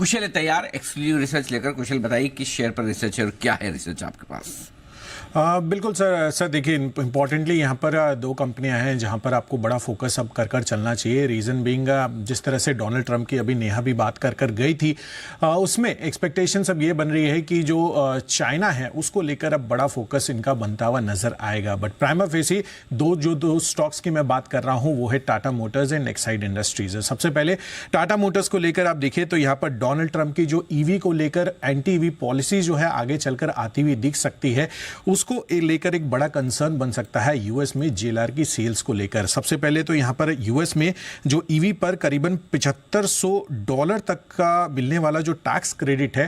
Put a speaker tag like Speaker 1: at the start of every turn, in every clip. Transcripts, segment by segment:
Speaker 1: कुशल है तैयार exclusive research लेकर। कुशल बताइए किस शेयर पर रिसर्च है और क्या है रिसर्च आपके पास?
Speaker 2: बिल्कुल सर देखिए, इम्पॉर्टेंटली यहाँ पर दो कंपनियां हैं जहाँ पर आपको बड़ा फोकस अब कर चलना चाहिए। रीज़न बीइंग जिस तरह से डोनाल्ड ट्रंप की अभी नेहा भी बात कर गई थी, उसमें एक्सपेक्टेशंस अब ये बन रही है कि जो चाइना है उसको लेकर अब बड़ा फोकस इनका बनता हुआ नजर आएगा। बट प्राइमा फेसी दो स्टॉक्स की मैं बात कर रहा हूँ वो है Tata Motors and Exide industries. सबसे पहले टाटा मोटर्स को लेकर आप देखिए तो यहाँ पर डोनाल्ड ट्रंप की जो ईवी को लेकर एंटी ईवी पॉलिसी जो है आगे चलकर आती हुई दिख सकती है, उसको लेकर एक बड़ा कंसर्न बन सकता है यूएस में जेएलआर की सेल्स को लेकर। सबसे पहले तो यहां पर यूएस में जो ईवी पर करीबन $7500 तक का मिलने वाला जो टैक्स क्रेडिट है,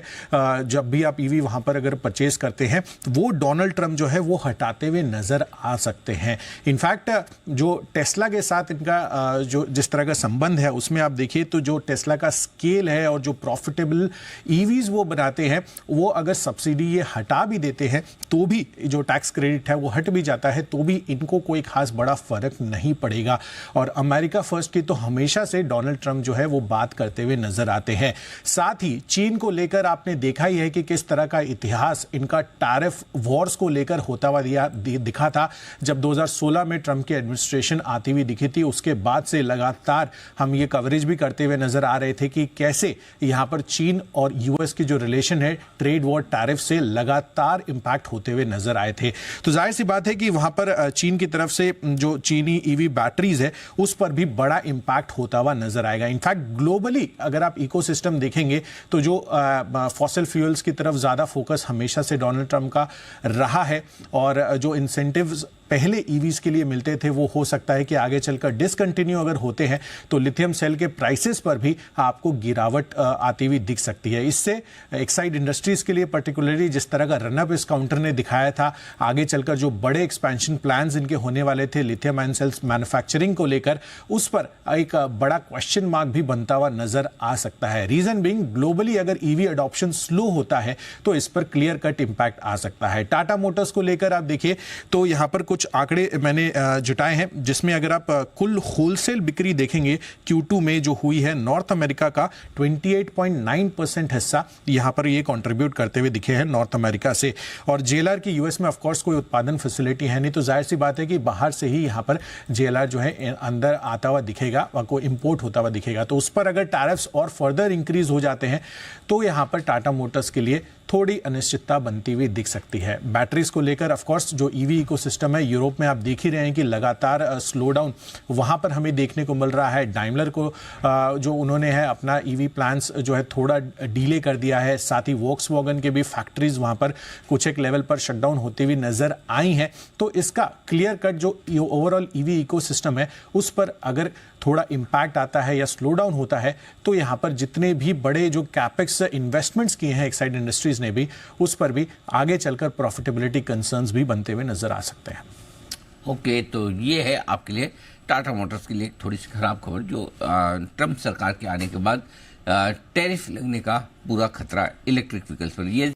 Speaker 2: जब भी आप ईवी वहां पर अगर परचेज करते हैं, वो डोनाल्ड ट्रंप जो है वो हटाते हुए नजर आ सकते हैं। इनफैक्ट जो टेस्ला के साथ इनका जो जिस तरह का संबंध है उसमें आप देखिए तो जो टेस्ला का स्केल है और जो प्रॉफिटेबल ईवीज वो बनाते हैं, वो अगर सब्सिडी ये हटा भी देते हैं तो भी जो टैक्स क्रेडिट है वो हट भी जाता है तो भी इनको कोई खास बड़ा फर्क नहीं पड़ेगा। और अमेरिका फर्स्ट की तो हमेशा से डोनाल्ड ट्रंप जो है वो बात करते हुए नजर आते हैं। साथ ही चीन को लेकर आपने देखा ही है कि किस तरह का इतिहास इनका टैरिफ वॉर्स को लेकर होता हुआ दिखा था। जब 2016 में ट्रंप की एडमिनिस्ट्रेशन आती हुई दिखी थी, उसके बाद से लगातार हम ये कवरेज भी करते हुए नजर आ रहे थे कि कैसे यहां पर चीन और यूएस की जो रिलेशन है ट्रेड वॉर टैरिफ से लगातार इंपैक्ट होते हुए नजर आए थे। तो जाहिर सी बात है कि वहां पर चीन की तरफ से जो चीनी ईवी बैटरीज है उस पर भी बड़ा इंपैक्ट होता हुआ नजर आएगा। इनफैक्ट ग्लोबली अगर आप इकोसिस्टम देखेंगे तो जो फॉसिल फ्यूल्स की तरफ ज्यादा फोकस हमेशा से डोनाल्ड ट्रंप का रहा है और जो इंसेंटिव्स पहले ईवीज के लिए मिलते थे वो हो सकता है कि आगे चलकर डिसकंटिन्यू अगर होते हैं तो लिथियम सेल के प्राइसेस पर भी आपको गिरावट आती हुई दिख सकती है। इससे एक्साइड इंडस्ट्रीज के लिए पर्टिकुलरली जिस तरह का रनअप इस काउंटर ने दिखाया था, आगे चलकर जो बड़े एक्सपेंशन प्लान्स इनके होने वाले थे लिथियम आयन सेल्स मैन्युफैक्चरिंग को लेकर, उस पर एक बड़ा क्वेश्चन मार्क भी बनता हुआ नजर आ सकता है। रीजन बीइंग ग्लोबली अगर ईवी अडॉप्शन स्लो होता है तो इस पर क्लियर कट इंपैक्ट आ सकता है। टाटा मोटर्स को लेकर आप देखिए तो यहां पर कुछ आंकड़े मैंने जुटाए हैं जिसमें अगर आप कुल होलसेल बिक्री देखेंगे Q2 में जो हुई है, नॉर्थ अमेरिका का 28.9% हिस्सा यहां पर ये कंट्रीब्यूट करते हुए दिखे हैं नॉर्थ अमेरिका से। और जेएलआर की यूएस में ऑफ कोर्स कोई उत्पादन फैसिलिटी है नहीं, तो जाहिर सी बात है कि बाहर से ही यहां पर जेएलआर जो है अंदर आता हुआ दिखेगा और कोई इंपोर्ट होता हुआ दिखेगा। तो उस पर अगर टैरिफ्स और फर्दर इंक्रीज हो जाते हैं तो यहां पर टाटा मोटर्स के लिए थोड़ी अनिश्चितता बनती हुई दिख सकती है। बैटरीज को लेकर ऑफ कोर्स जो ईवी इकोसिस्टम है यूरोप में आप देख ही रहे हैं कि लगातार स्लो डाउन वहां पर हमें देखने को मिल रहा है। डाइमलर को जो उन्होंने है अपना ईवी प्लान्स जो है थोड़ा डिले कर दिया है। साथ ही वॉक्सवैगन के भी फैक्ट्रीज वहां पर कुछ एक लेवल पर शटडाउन होती हुई नजर आई हैं। तो इसका क्लियर कट जो ओवरऑल ईवी इकोसिस्टम है उस पर अगर थोड़ा इंपैक्ट आता है या स्लो डाउन होता है तो यहां पर जितने भी बड़े जो कैपेक्स इन्वेस्टमेंट्स किए हैं एक्साइड इंडस्ट्रीज ने भी, उस पर भी आगे चलकर प्रॉफिटेबिलिटी कंसर्न्स भी बनते हुए नजर आ सकते हैं।
Speaker 1: ओके, तो ये है आपके लिए टाटा मोटर्स के लिए थोड़ी सी खराब खबर जो ट्रंप सरकार के आने के बाद टैरिफ लगने का पूरा खतरा इलेक्ट्रिक व्हीकल्स पर। ये